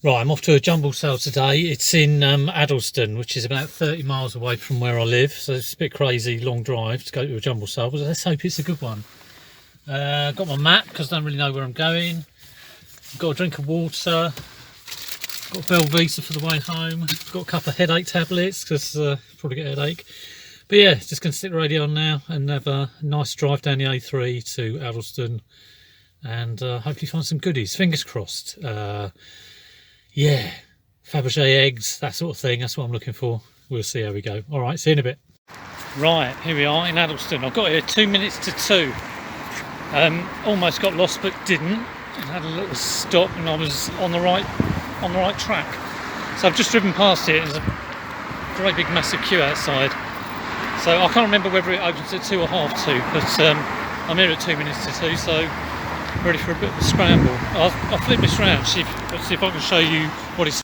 Right, I'm off to a jumble sale today. It's in Addleston, which is about 30 miles away from where I live. So it's a bit crazy, long drive to go to a jumble sale, but let's hope it's a good one. Got my map because I don't really know where I'm going. Got a drink of water. Got a Belvita for the way home. Got a couple of headache tablets because probably get a headache. But yeah, just going to stick the radio on now and have a nice drive down the A3 to Addleston and hopefully find some goodies. Fingers crossed. Yeah, Fabergé eggs, that sort of thing. That's what I'm looking for. We'll see how we go. All right, see you in a bit. Right, here we are in Addleston. I've got here 2 minutes to 2. Almost got lost, but didn't. I had a little stop, and I was on the right track. So I've just driven past it. There's a great big massive queue outside. So I can't remember whether it opens at 2 or half 2, but I'm here at 2 minutes to 2. So ready for a bit of a scramble. I'll flip this round, let's see if I can show you what it's.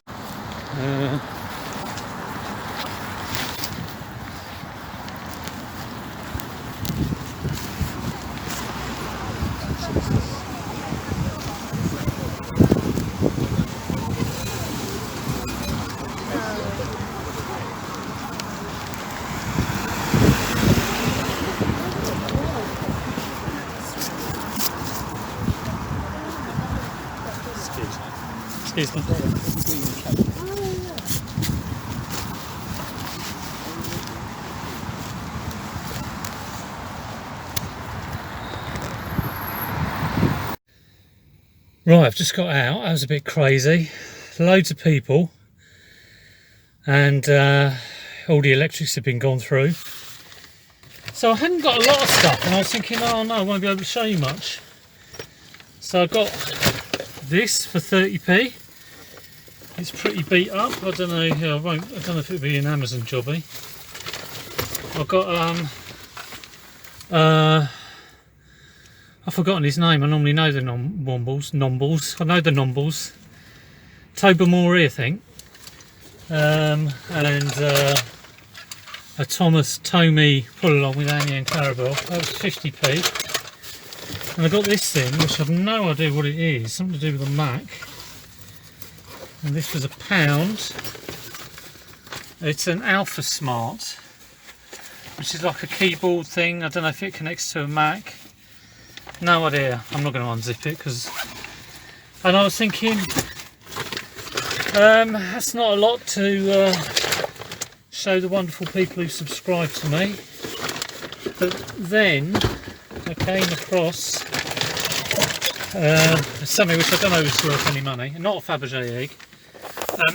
Excuse me. Right, I've just got out. That was a bit crazy. Loads of people, and all the electrics have been gone through. So I hadn't got a lot of stuff, and I was thinking, oh no, I won't be able to show you much. So I got this for 30p. It's pretty beat up. I don't know. I don't know if it'll be an Amazon jobby. I've got I've forgotten his name. I normally know the Nombles. I know the Nombles. Tobermory, I think. And a Thomas Tomey pull along with Annie and Clarabelle. That was 50p. And I got this thing, which I've no idea what it is. Something to do with a Mac. And this was £1. It's an Alpha Smart, which is like a keyboard thing. I don't know if it connects to a Mac. No idea. I'm not going to unzip it because. And I was thinking, that's not a lot to show the wonderful people who subscribe to me. But then I came across something which I don't know is worth any money. Not a Fabergé egg.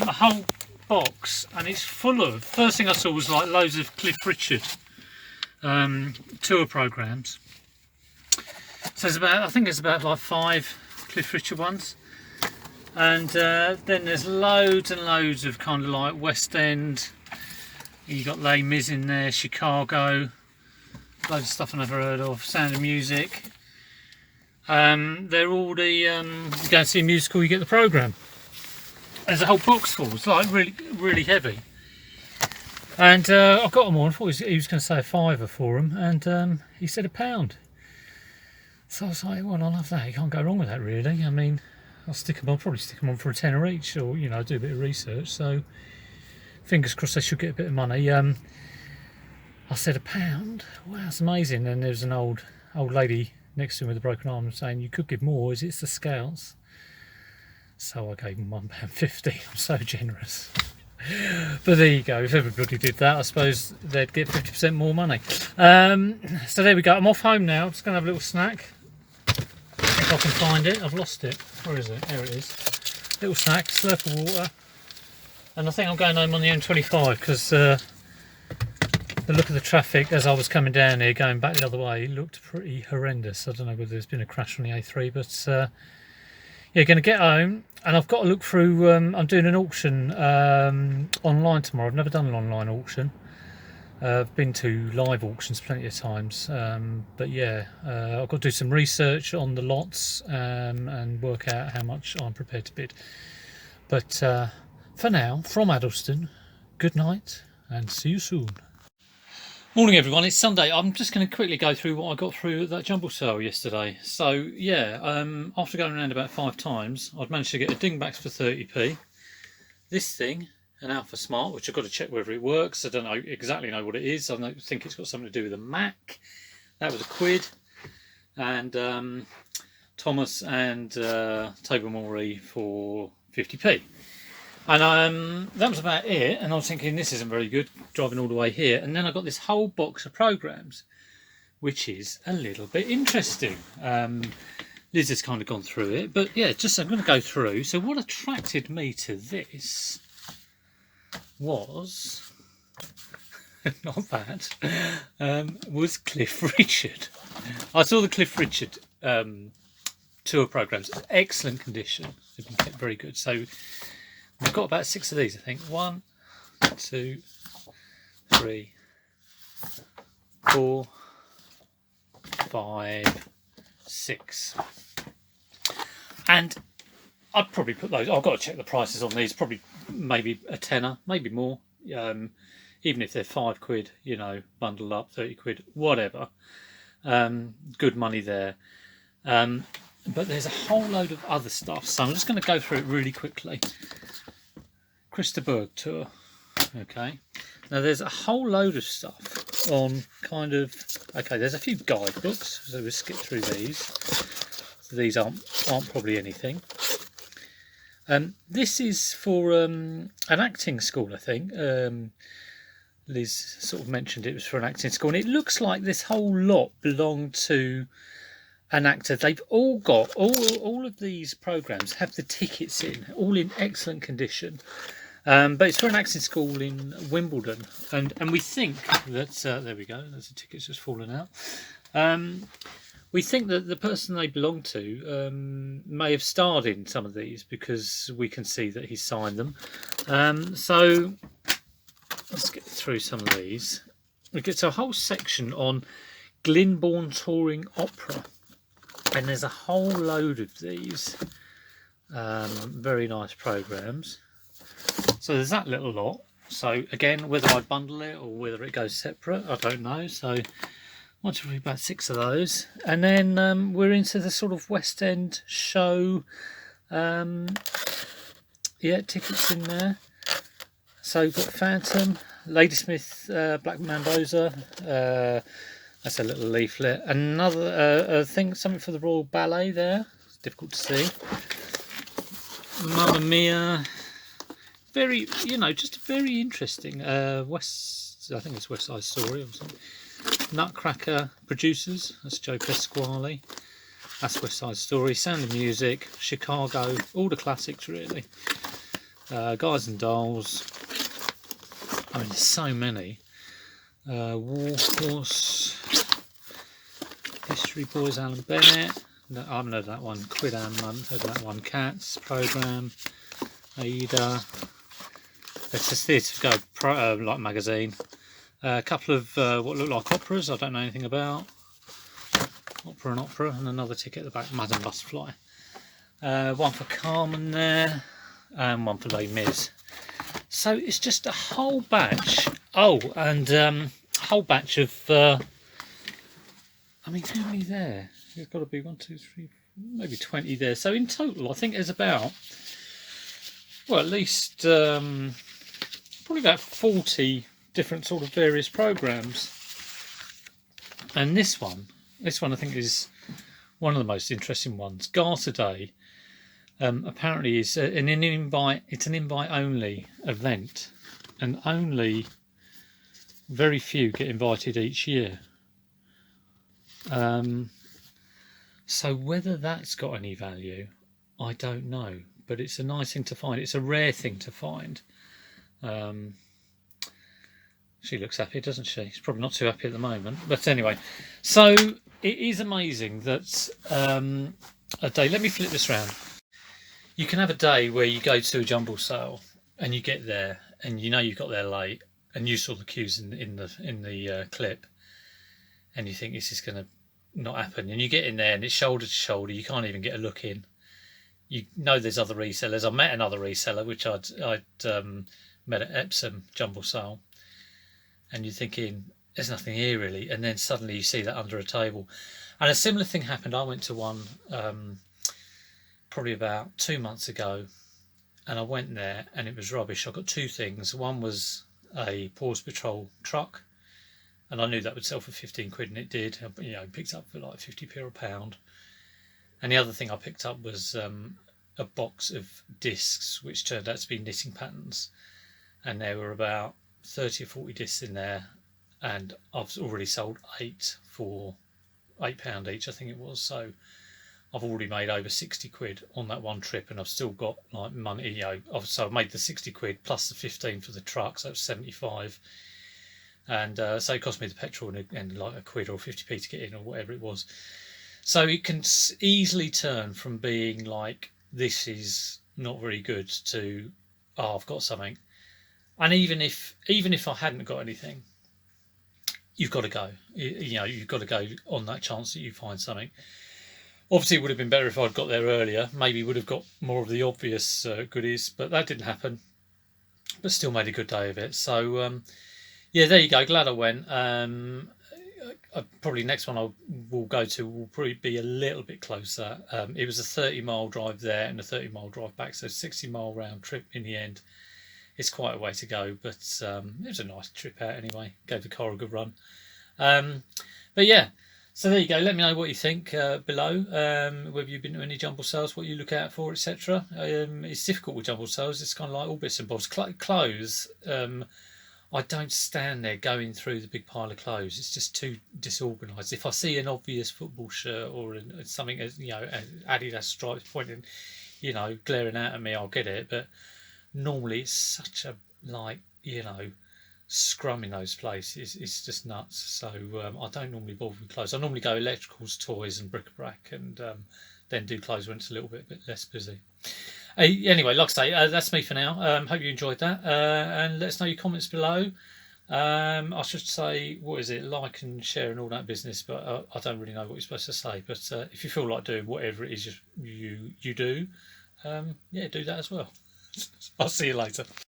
A whole box, and it's full of. First thing I saw was like loads of Cliff Richard tour programs. So there's about, I think there's about like 5 Cliff Richard ones, and then there's loads and loads of kind of like West End. You got Les Mis in there, Chicago, loads of stuff I never heard of. Sound of Music. They're all the you go and see a musical, you get the program. There's a whole box full. It's like really heavy. And I got them all. I thought he was going to say a £5 for them, and he said £1. So I was like, well, I'll have that. You can't go wrong with that, really. I mean, I'll probably stick them on for a tenner each, or do a bit of research. So fingers crossed, they should get a bit of money. I said £1. Wow, that's amazing. And there was an old lady next to him with a broken arm saying, you could give more. Is it the Scouts? So I gave him £1.50. I'm so generous. But there you go. If everybody did that, I suppose they'd get 50% more money. So there we go. I'm off home now. I'm just going to have a little snack. If I can find it. I've lost it. Where is it? There it is. Little snack, slurp of water. And I think I'm going home on the M25 because the look of the traffic as I was coming down here, going back the other way, looked pretty horrendous. I don't know whether there's been a crash on the A3, but yeah, going to get home, and I've got to look through. I'm doing an auction online tomorrow. I've never done an online auction. I've been to live auctions plenty of times, but yeah, I've got to do some research on the lots and work out how much I'm prepared to bid. But for now, from Addleston, good night and see you soon. Morning everyone, it's Sunday. I'm just going to quickly go through what I got through at that jumble sale yesterday. So yeah, after going around about 5 times, I'd managed to get a dingback for 30p, This thing, an Alpha Smart, which I've got to check whether it works. I don't exactly know what it is. I think it's got something to do with a Mac. That was £1, and Thomas and Toby Morey for 50p. And that was about it. And I was thinking, this isn't very good, driving all the way here. And then I got this whole box of programs, which is a little bit interesting. Liz has kind of gone through it, but yeah, I'm going to go through. So what attracted me to this was not bad. Was Cliff Richard. I saw the Cliff Richard tour programs, excellent condition. They've been kept very good. So we've got about 6 of these, I think. 1, 2, 3, 4, 5, 6. And I'd probably put those. I've got to check the prices on these. Probably maybe a tenner, maybe more. Even if they're £5, you know, bundled up, £30, whatever. Good money there. But there's a whole load of other stuff, so I'm just going to go through it really quickly. Christa tour. Okay. Now there's a whole load of stuff on kind of. Okay, there's a few guidebooks, so we'll skip through these. So these aren't probably anything. This is for an acting school, I think. Liz sort of mentioned it was for an acting school, and it looks like this whole lot belonged to an actor. They've all got all of these programs have the tickets in, all in excellent condition. But it's for an acting school in Wimbledon, and we think that there we go. There's the tickets just fallen out. We think that the person they belong to may have starred in some of these because we can see that he signed them. So let's get through some of these. We get to a whole section on Glyndebourne touring opera, and there's a whole load of these very nice programs. So there's that little lot. So again, whether I bundle it or whether it goes separate, I don't know. So want to read about 6 of those, and then we're into the sort of West End show. Yeah, tickets in there. So we've got Phantom, Ladysmith, Black Mambosa. That's a little leaflet. Another thing, something for the Royal Ballet there. It's difficult to see. Mamma Mia. Very, you know, just very interesting. I think it's West Side Story or something. Nutcracker Producers. That's Joe Pasquale. That's West Side Story. Sound of Music. Chicago. All the classics really. Guys and Dolls. I mean, there's so many. War Horse. History Boys, Alan Bennett. No, I haven't heard that one. Quidam, I haven't heard that one. Cats program. Aida. It's just this go like magazine. A couple of what look like operas. I don't know anything about. Opera, and another ticket at the back. Madame Butterfly. One for Carmen there, and one for Les Mis. So it's just a whole batch. Oh, and a whole batch of. I mean, how many there? There's got to be 1, 2, 3, maybe 20 there. So in total, I think there's about, well, at least probably about 40 different sort of various programs. And this one I think is one of the most interesting ones. Garter Day apparently is an invite. It's an invite only event, and only very few get invited each year. So whether that's got any value, I don't know. But it's a nice thing to find. It's a rare thing to find. She looks happy, doesn't she? She's probably not too happy at the moment. But anyway, so it is amazing that a day. Let me flip this round. You can have a day where you go to a jumble sale and you get there and you know you got there late and you saw the queues in the clip, and you think this is going to not happen, and you get in there and it's shoulder to shoulder. You can't even get a look in. You know there's other resellers. I met another reseller which I'd met at Epsom jumble sale, and you're thinking there's nothing here really, and then suddenly you see that under a table. And a similar thing happened. I went to one probably about 2 months ago, and I went there and it was rubbish. I got two things. One was a Pause Patrol truck, and I knew that would sell for 15 quid, and it did. You know, picked up for like 50p or a pound. And the other thing I picked up was a box of discs, which turned out to be knitting patterns, and there were about 30 or 40 discs in there, and I've already sold 8 for £8 each, I think it was. So I've already made over 60 quid on that one trip, and I've still got like money, you know. So I've made the 60 quid plus the 15 for the truck, so it's 75. And so it cost me the petrol and like a quid or 50p to get in or whatever it was. So it can easily turn from being like, this is not very good, to, oh, I've got something. And even if I hadn't got anything, you've got to go. You know, you've got to go on that chance that you find something. Obviously, it would have been better if I'd got there earlier. Maybe would have got more of the obvious goodies, but that didn't happen. But still made a good day of it. So, yeah, there you go. Glad I went. Probably next one I will go to will probably be a little bit closer. It was a 30-mile drive there and a 30-mile drive back, so 60-mile round trip in the end. It's quite a way to go, but it was a nice trip out anyway. Gave the car a good run. But yeah, so there you go. Let me know what you think below. Whether you've been to any jumble sales, what you look out for, etc. It's difficult with jumble sales. It's kind of like all bits and bobs. Clothes. I don't stand there going through the big pile of clothes. It's just too disorganised. If I see an obvious football shirt or something, you know, Adidas stripes pointing, you know, glaring out at me, I'll get it. But normally it's such a, like, you know, scrum in those places. It's just nuts. So I don't normally bother with clothes. I normally go electricals, toys and bric-a-brac, and then do clothes when it's a little bit less busy. Anyway, like I say, that's me for now. Hope you enjoyed that, and let us know your comments below. I should say, what is it, like and share and all that business, but I don't really know what you're supposed to say. But if you feel like doing whatever it is you do, yeah, do that as well. I'll see you later.